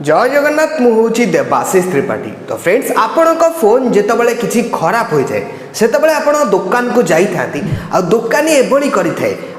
जय जगन्नाथ मुझे देबाशिष त्रिपाठी। तो फ्रेंड्स आपण फोन जितेबाला किसी खराब हो जाए से आप दुकान को जाती आ दुकानी एभली करें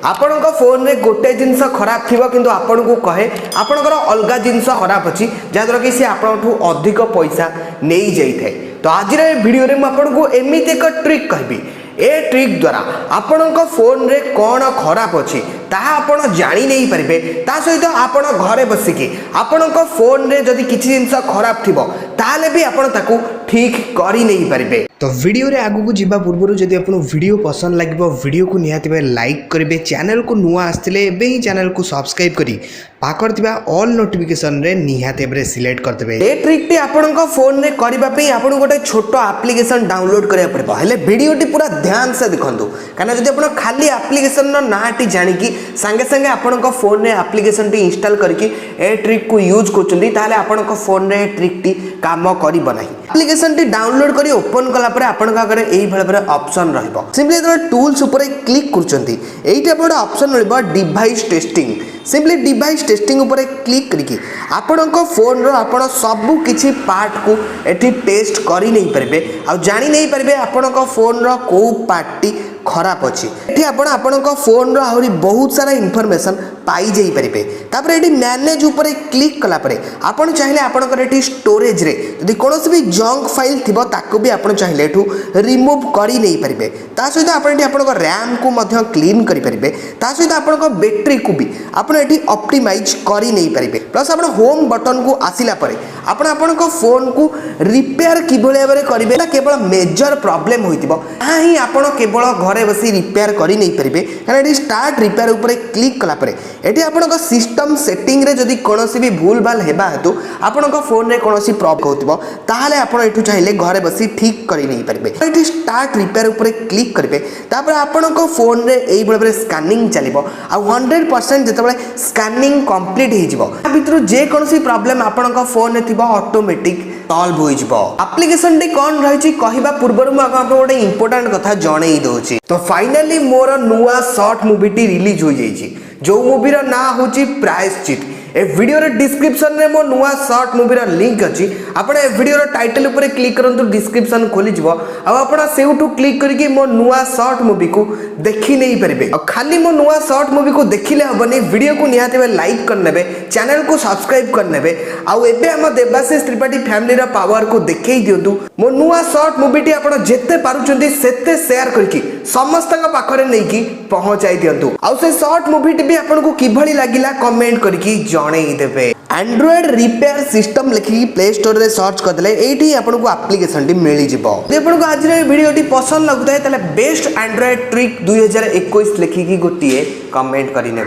आपण फोन रे गोटे जिनस खराब थी कि आपण को कहे आपणकर अलग जिनस खराब अच्छी जहाँद्वारा कि सी आपठू अधिक पैसा नहीं जाए। तो आज वीडियो रे मुझे एमती एक ट्रिक कहबी ए ट्रिक द्वारा आपण फोन रे कौन खराब अच्छी ताहा आपण जानी नहीं पारे ता सहित आपण घरे बसिकी आपण फोन रे जदि किसी जिनस खराब थी ताले भी आपण ताकू ठीक करी नहीं पारे। तो वीडियो रे आगु को जीवा पूर्व जदि आपन वीडियो पसंद लगे वीडियो को निहाती लाइक करेंगे, चैनल को नुआ आसते एवं ही चैनल को सब्सक्राइब करी पाकर ऑल नोटिफिकेशन रे निहाती भाव सिलेक्ट करदे। ए ट्रिक टी आपण फोन रे करबा पई आपण गोटे छोट एप्लिकेशन डाउनलोड करिया पड़बो। हेले वीडियो टी पूरा ध्यान से देखंतु काना जदि आपण खाली एप्लिकेशन नो नाटी जानिकी संगे संगे आपण फोन रे एप्लिकेशन टी इंस्टॉल करके ए ट्रिक को यूज करचंदी ताले आपण फोन रे ट्रिक टी काम करिबो नाही। एप्लिकेशन टी डाउनलोड करी ओपन कला परे आपण आगे एई भले ऑप्शन रहइबो। सिंपली जब टूल्स ऊपर क्लिक करचंती एइटा आपण ऑप्शन मिलबो device testing. Simply device testing ऊपर क्लिक करके आपण फोन रो आपण सब किछि पार्ट को एठी टेस्ट करी नहीं पारे आ जानी नहीं पारे आपण फोन रो को पार्ट खराब अच्छी ये आपण फोन रो बहुत सारा इनफॉरमेशन पाई जाई परिबे। तापर एटी मैनेज ऊपर क्लिक कला परे आपण चाहिले आपनकर एटी स्टोरेज रे यदि कोनोसी भी जंक फाइल थिबो ताको भी आपण चाहिले एठू रिमूव करी नहीं परिबे। ता सहित आपण एटी आपनकर रैम को मध्य क्लीन करी परिबे। ता सहित आपनकर बैटरी को भी आपण एटी ऑप्टिमाइज करी नहीं परिबे। प्लस आपण होम बटन को आसिला परे आपण आपनकर फोन को रिपेयर किभले भाबरे करिवे ना केवल मेजर प्रॉब्लम होइतिबो ताही आपण केवल घरे बसी रिपेयर करी नहीं परिबे। कारण एटी स्टार्ट रिपेयर ऊपर क्लिक कला परे एटी आपनका सिस्टम सेटिंग रे जदि कोनोसी भी भूल भाल हेबा हेतु आपनका फोन रे कोनोसी प्रॉब्लम होतिबो ताहाले आपण एठु चाहिले घरे बसी ठीक करी नहीं परिबे। एटी स्टार्ट रिपेयर ऊपर क्लिक करबे तापर आपनका फोन रे एई बळे स्कैनिंग चलिबो आ 100% जतबळे स्कैनिंग कंप्लीट हे जिवो आ भितरु जे कोनोसी प्रॉब्लम आपनका फोन रे थिबो ऑटोमेटिक सॉल्व हो जिवो। एप्लिकेशन टी कोन रहै छि कहिबा पूर्वरु म आपन गोटे इंपोर्टेंट कथा जणै दोछि। तो फाइनली मोर नुआ शॉर्ट मूवी टी रिलीज हो जाइछि जो मूवी रो ना होछि प्रायश्चित। ए वीडियो रे डिस्क्रिप्शन रे मो नुआ शॉर्ट मूवी रो लिंक अछि आपण ए वीडियो रो टाइटल ऊपर क्लिक करंतु डिस्क्रिप्शन खोली जिवो आ आपण सेउटू क्लिक करके मो नुआ शॉर्ट मूवी को देखि नहीं परिबे। आ खाली मो नुआ शॉर्ट मूवी को देखिले हबनी वीडियो को निहाते बे लाइक कर नेबे, चैनल को सब्सक्राइब कर नेबे आ एबे हम देबाशिष त्रिपाठी फैमिली रो पावर को देखै दियंतु। मो नुआ शॉर्ट मूवी टी आपण जेते पारुचंती सेते शेयर करके समस्त पाखरे नहीं की पहुंचाई दियंतु। आ से शॉर्ट मूवी टी भी आपण को किभली लागिला कमेंट करके देवे। एंड्रॉइड रिपेयर सिस्टम लिखिकी प्ले स्टोर रे सर्च करदे एठी आपन को एप्लिकेशन टी मिली जिवो। जे आपन को आज रे वीडियो टी पसंद लगुता है तले बेस्ट एंड्रॉइड ट्रिक 2021 लिखिकी गोटिए कमेंट करिने।